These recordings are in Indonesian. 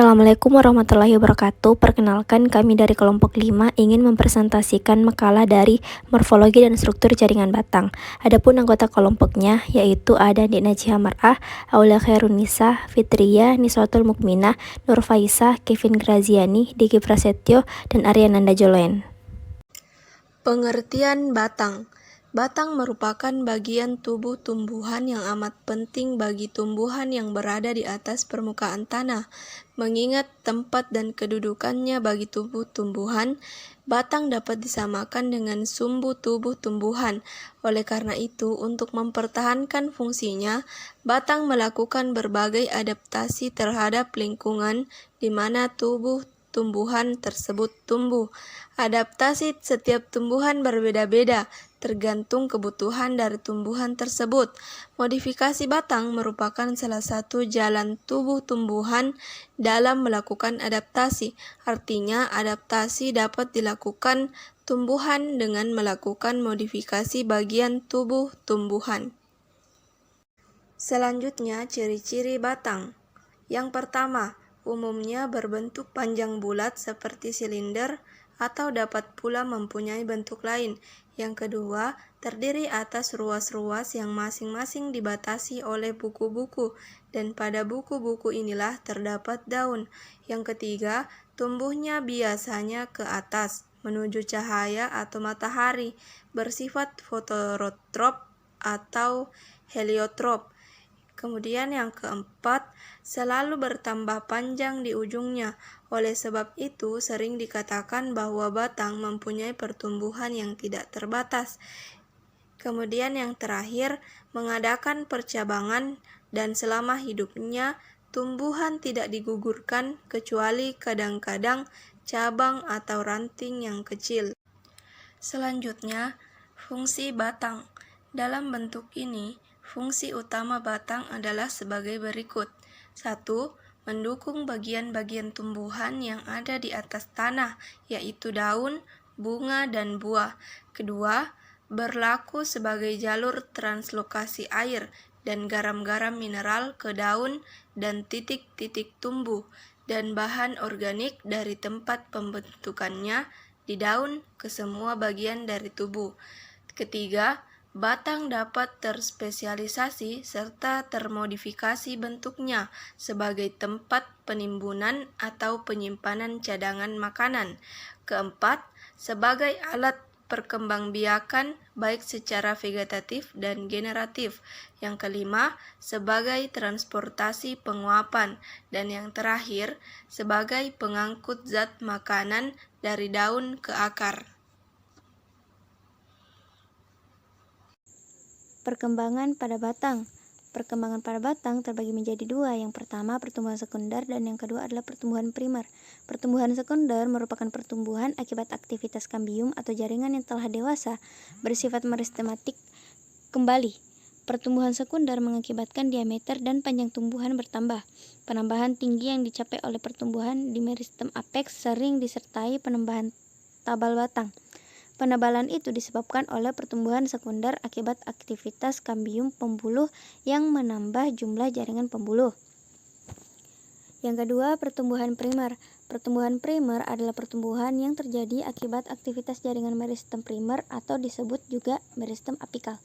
Assalamualaikum warahmatullahi wabarakatuh. Perkenalkan, kami dari kelompok 5 ingin mempresentasikan makalah dari morfologi dan struktur jaringan batang. Adapun anggota kelompoknya yaitu ada Dik Najihah Mar'ah, Aulia Khairunisa, Fitria, Niswatul Mukminah, Nur Faisah, Kevin Graziani, Diki Prasetyo, dan Aryananda Joloen. Pengertian batang. Batang merupakan bagian tubuh tumbuhan yang amat penting bagi tumbuhan yang berada di atas permukaan tanah. Mengingat tempat dan kedudukannya bagi tubuh tumbuhan, batang dapat disamakan dengan sumbu tubuh tumbuhan. Oleh karena itu, untuk mempertahankan fungsinya, batang melakukan berbagai adaptasi terhadap lingkungan di mana tubuh tumbuhan tersebut tumbuh. Adaptasi setiap tumbuhan berbeda-beda, tergantung kebutuhan dari tumbuhan tersebut. Modifikasi batang merupakan salah satu jalan tubuh tumbuhan dalam melakukan adaptasi. Artinya, adaptasi dapat dilakukan tumbuhan dengan melakukan modifikasi bagian tubuh tumbuhan. Selanjutnya, ciri-ciri batang. Yang pertama, umumnya berbentuk panjang bulat seperti silinder atau dapat pula mempunyai bentuk lain. Yang kedua, terdiri atas ruas-ruas yang masing-masing dibatasi oleh buku-buku, dan pada buku-buku inilah terdapat daun. Yang ketiga, tumbuhnya biasanya ke atas, menuju cahaya atau matahari, bersifat fototrop atau heliotrop. Kemudian yang keempat, selalu bertambah panjang di ujungnya. Oleh sebab itu, sering dikatakan bahwa batang mempunyai pertumbuhan yang tidak terbatas. Kemudian yang terakhir, mengadakan percabangan, dan selama hidupnya, tumbuhan tidak digugurkan kecuali kadang-kadang cabang atau ranting yang kecil. Selanjutnya, fungsi batang. Dalam bentuk ini, fungsi utama batang adalah sebagai berikut. 1. Mendukung bagian-bagian tumbuhan yang ada di atas tanah, yaitu daun, bunga, dan buah. Kedua, berlaku sebagai jalur translokasi air dan garam-garam mineral ke daun dan titik-titik tumbuh, dan bahan organik dari tempat pembentukannya di daun ke semua bagian dari tubuh. Ketiga, batang dapat terspesialisasi serta termodifikasi bentuknya sebagai tempat penimbunan atau penyimpanan cadangan makanan. Keempat, sebagai alat perkembangbiakan baik secara vegetatif dan generatif. Yang kelima, sebagai transportasi penguapan. Dan yang terakhir, sebagai pengangkut zat makanan dari daun ke akar. Perkembangan pada batang. Perkembangan pada batang terbagi menjadi dua. Yang pertama, pertumbuhan sekunder, dan yang kedua adalah pertumbuhan primer. Pertumbuhan sekunder merupakan pertumbuhan akibat aktivitas kambium atau jaringan yang telah dewasa bersifat meristematik kembali. Pertumbuhan sekunder mengakibatkan diameter dan panjang tumbuhan bertambah. Penambahan tinggi yang dicapai oleh pertumbuhan di meristem apex sering disertai penambahan tabal batang. Penebalan itu disebabkan oleh pertumbuhan sekunder akibat aktivitas kambium pembuluh yang menambah jumlah jaringan pembuluh. Yang kedua, pertumbuhan primer. Pertumbuhan primer adalah pertumbuhan yang terjadi akibat aktivitas jaringan meristem primer atau disebut juga meristem apikal.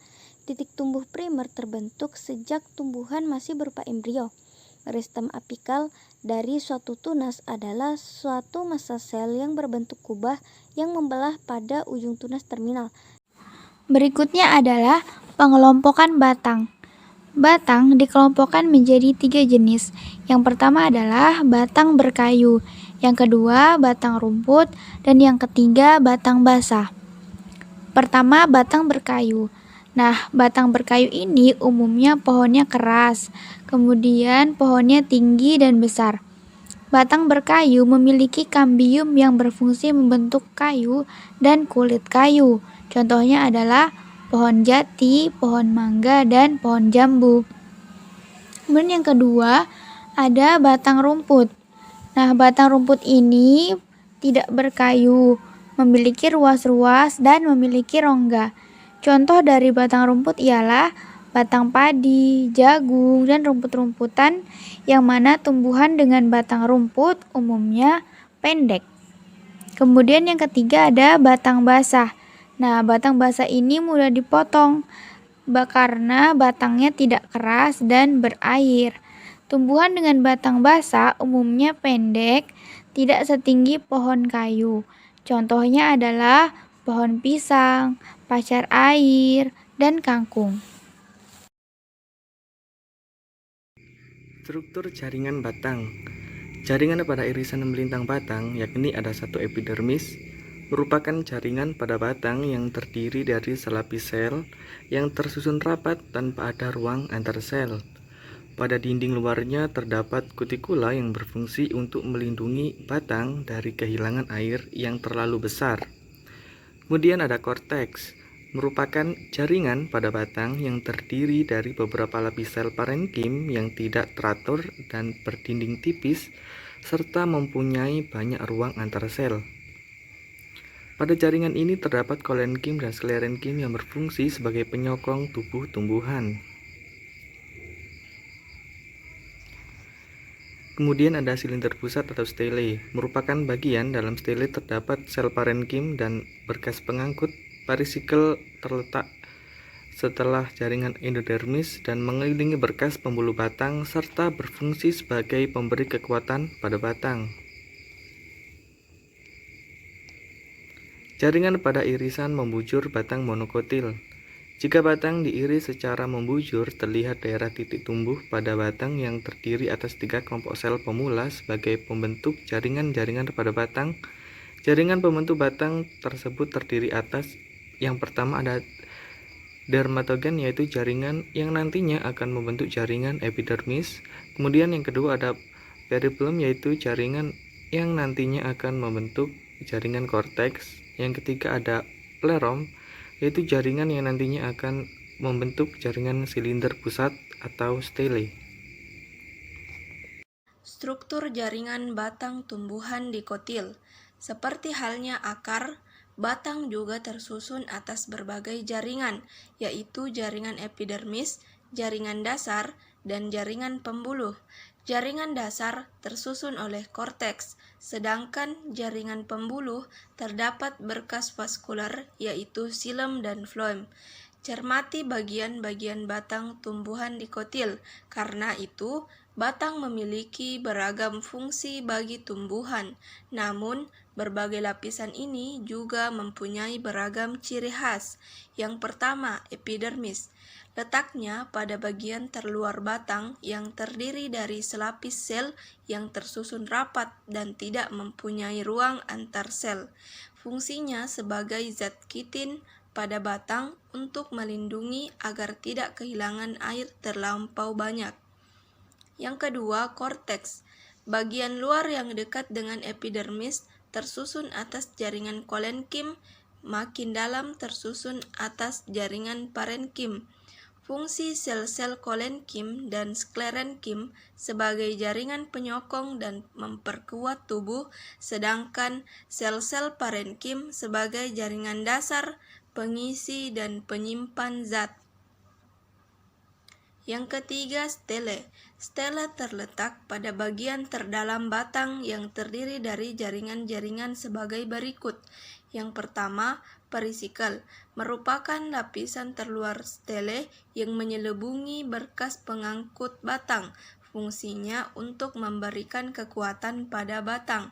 Titik tumbuh primer terbentuk sejak tumbuhan masih berupa embrio. Meristem apikal dari suatu tunas adalah suatu massa sel yang berbentuk kubah yang membelah pada ujung tunas terminal. Berikutnya adalah pengelompokan batang. Batang dikelompokkan menjadi 3 jenis. Yang pertama adalah batang berkayu, yang kedua batang rumput, dan yang ketiga batang basah. Pertama, batang berkayu. Nah, batang berkayu ini umumnya pohonnya keras, kemudian pohonnya tinggi dan besar. Batang berkayu memiliki kambium yang berfungsi membentuk kayu dan kulit kayu. Contohnya adalah pohon jati, pohon mangga, dan pohon jambu. Kemudian yang kedua, ada batang rumput. Nah, batang rumput ini tidak berkayu, memiliki ruas-ruas dan memiliki rongga. Contoh dari batang rumput ialah batang padi, jagung, dan rumput-rumputan, yang mana tumbuhan dengan batang rumput umumnya pendek. Kemudian yang ketiga ada batang basah. Nah, batang basah ini mudah dipotong karena batangnya tidak keras dan berair. Tumbuhan dengan batang basah umumnya pendek, tidak setinggi pohon kayu. Contohnya adalah pohon pisang, pacar air, dan kangkung. Struktur jaringan batang. Jaringan pada irisan melintang batang, yakni ada satu epidermis, merupakan jaringan pada batang yang terdiri dari selapis sel yang tersusun rapat tanpa ada ruang antar sel. Pada dinding luarnya terdapat kutikula yang berfungsi untuk melindungi batang dari kehilangan air yang terlalu besar. Kemudian ada korteks, merupakan jaringan pada batang yang terdiri dari beberapa lapis sel parenkim yang tidak teratur dan berdinding tipis, serta mempunyai banyak ruang antar sel. Pada jaringan ini terdapat kolenkim dan sklerenkim yang berfungsi sebagai penyokong tubuh tumbuhan. Kemudian ada silinder pusat atau stele, merupakan bagian dalam stele terdapat sel parenkim dan berkas pengangkut parisikel terletak setelah jaringan endodermis dan mengelilingi berkas pembuluh batang serta berfungsi sebagai pemberi kekuatan pada batang. Jaringan pada irisan membujur batang monokotil. Jika batang diiris secara membujur, terlihat daerah titik tumbuh pada batang yang terdiri atas 3 kelompok sel pemula sebagai pembentuk jaringan-jaringan pada batang. Jaringan pembentuk batang tersebut terdiri atas yang pertama ada dermatogen, yaitu jaringan yang nantinya akan membentuk jaringan epidermis. Kemudian yang kedua ada peripelum, yaitu jaringan yang nantinya akan membentuk jaringan korteks. Yang ketiga ada plerom, yaitu jaringan yang nantinya akan membentuk jaringan silinder pusat atau stele. Struktur jaringan batang tumbuhan dikotil. Seperti halnya akar, batang juga tersusun atas berbagai jaringan, yaitu jaringan epidermis, jaringan dasar, dan jaringan pembuluh. Jaringan dasar tersusun oleh korteks, sedangkan jaringan pembuluh terdapat berkas vaskular, yaitu silem dan floem. Cermati bagian-bagian batang tumbuhan dikotil, karena itu batang memiliki beragam fungsi bagi tumbuhan. Namun, berbagai lapisan ini juga mempunyai beragam ciri khas. Yang pertama, epidermis. Letaknya pada bagian terluar batang yang terdiri dari selapis sel yang tersusun rapat dan tidak mempunyai ruang antar sel. Fungsinya sebagai zat kitin pada batang untuk melindungi agar tidak kehilangan air terlampau banyak. Yang kedua, korteks. Bagian luar yang dekat dengan epidermis tersusun atas jaringan kolenkim, makin dalam tersusun atas jaringan parenkim. Fungsi sel-sel kolenkim dan sklerenkim sebagai jaringan penyokong dan memperkuat tubuh, sedangkan sel-sel parenkim sebagai jaringan dasar, pengisi, dan penyimpan zat. Yang ketiga, stele. Stele terletak pada bagian terdalam batang yang terdiri dari jaringan-jaringan sebagai berikut. Yang pertama, perisikel, merupakan lapisan terluar stele yang menyelubungi berkas pengangkut batang. Fungsinya untuk memberikan kekuatan pada batang.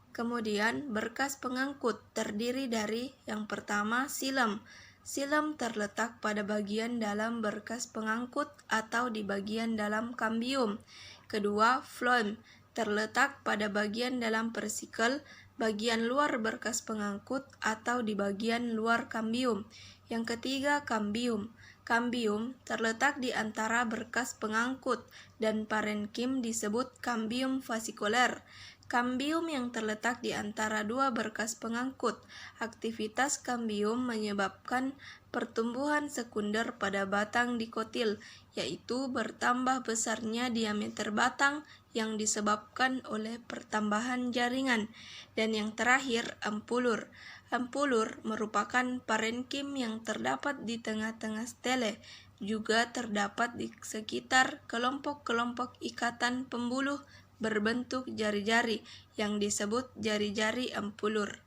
Kemudian, berkas pengangkut terdiri dari yang pertama, silem. Silem terletak pada bagian dalam berkas pengangkut atau di bagian dalam kambium. Kedua, floem, terletak pada bagian dalam perisikel, bagian luar berkas pengangkut atau di bagian luar kambium. Yang ketiga, kambium. Kambium terletak di antara berkas pengangkut dan parenkim disebut kambium vasikuler. Kambium yang terletak di antara dua berkas pengangkut. Aktivitas kambium menyebabkan pertumbuhan sekunder pada batang dikotil, yaitu bertambah besarnya diameter batang yang disebabkan oleh pertambahan jaringan. Dan yang terakhir, ampulur. Ampulur merupakan parenkim yang terdapat di tengah-tengah stele, juga terdapat di sekitar kelompok-kelompok ikatan pembuluh berbentuk jari-jari yang disebut jari-jari empulur.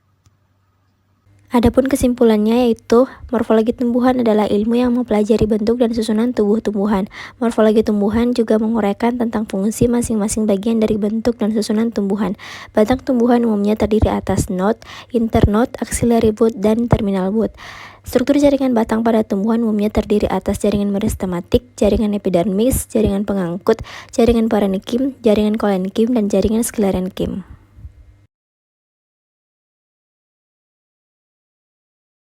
Adapun kesimpulannya yaitu morfologi tumbuhan adalah ilmu yang mempelajari bentuk dan susunan tubuh tumbuhan. Morfologi tumbuhan juga menguraikan tentang fungsi masing-masing bagian dari bentuk dan susunan tumbuhan. Batang tumbuhan umumnya terdiri atas node, internode, axillary bud, dan terminal bud. Struktur jaringan batang pada tumbuhan umumnya terdiri atas jaringan meristematik, jaringan epidermis, jaringan pengangkut, jaringan parenchyma, jaringan koenkim, dan jaringan sklerenchyma.